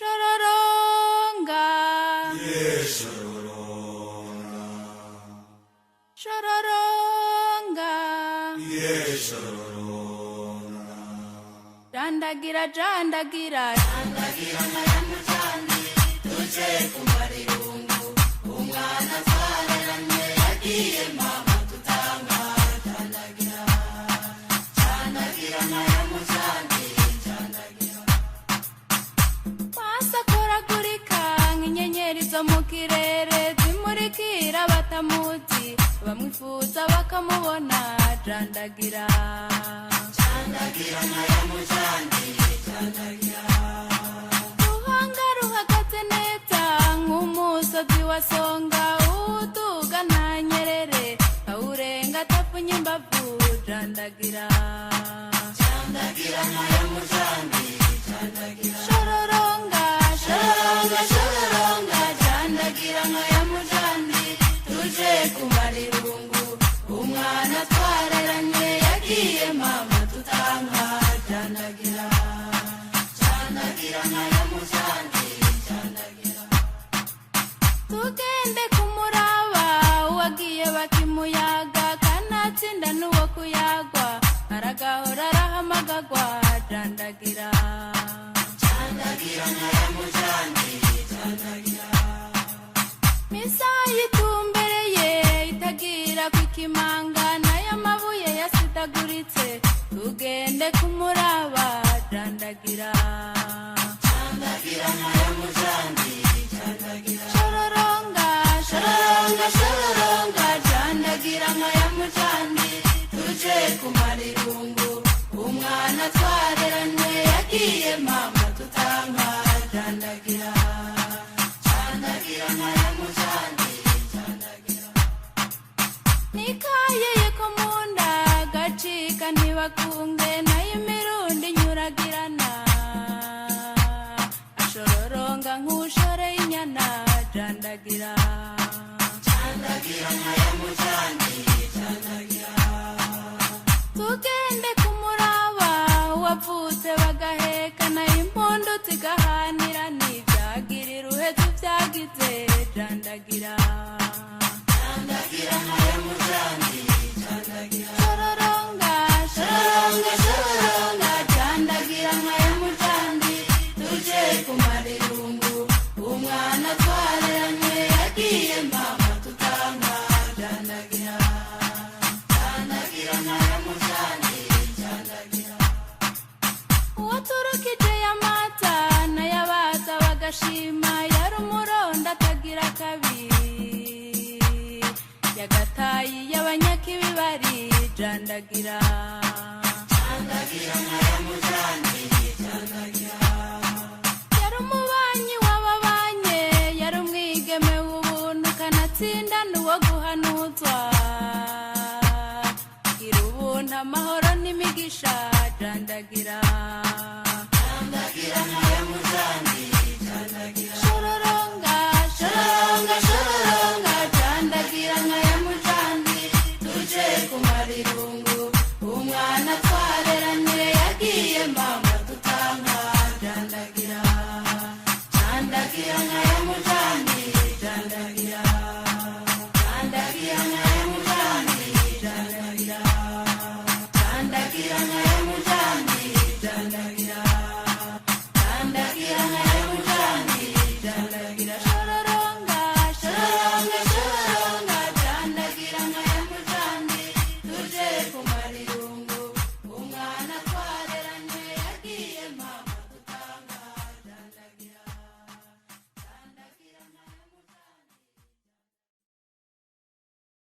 Shororonga. Yes, Shororonga. Shororonga. Yes, Shororonga. Jandagira, jandagira, Jandagira mayamujani tuje kumarirungu umwana twareranye yagiye mama tutanga jandagira mayamujani jandagira masakoragurika nk'inyenyeri zo mu kirere zimurikira batamuzi bamwifuza bakamubona jandagira mayamujani jandagira ruhanga ruhagaze neza nk'umusozi wa songa uduga nta nyerere awurenga atapfunye imbavu jandagira mayamujani jandagira shororonga shororonga shororonga jandagira mayamujani tuje kumarirungu umwana twareranye yagiye mama tutanga jandagira mayamujani jandagira tugende kumuraba uwagiye bakimuyaga kanatsinda n'uwo kuyagwa aragahora arahamagagwa jandagira mayamujani jandagira misayi itumbereye itagira kwikimanga nayo amabuye yasidaguritse tugende kumuraba jandagira mayamujani jandagira shororonga shororonga shororonga jandagira mayamujani tuje kumarirungu umwana twareranye yagiye mama tutanga jandagira mayamujani jandagira nikayeye ko munda gacika ntibakunge nayo imirundi nyuragirana ashororonga nk'ushoreye inyana jandagira mayamujani jandagira tugende kumuraba wavutse bagahekana impundu zigahanira ntibyagirira uhetse byagize jandagira mayamujani jandagira shororonga shororonga shororonga jandagira mayamujani tuje kumarirungu umwana twareranye yagiye mama tutanga jandagira mayamujani jandagira uwaturukije yamata nayabaza bagashima yari umuronda atagira kabiri yagatayi y'abanyakibibari jandagira mayamujani jandagira yari umubanyi w'ababanye yari umwigeme w'ubuntu kanatsinda n'uwo guhanuzwa gira ubuntu amahoro n'imigisha jandagira mayamujani jandagira shororonga shororonga shororonga jandagira mayamujani tuje kumarirungu umwana twareranye yagiye mama tutanga jandagira mayamujani jandagira mayamujani jandagira jandagira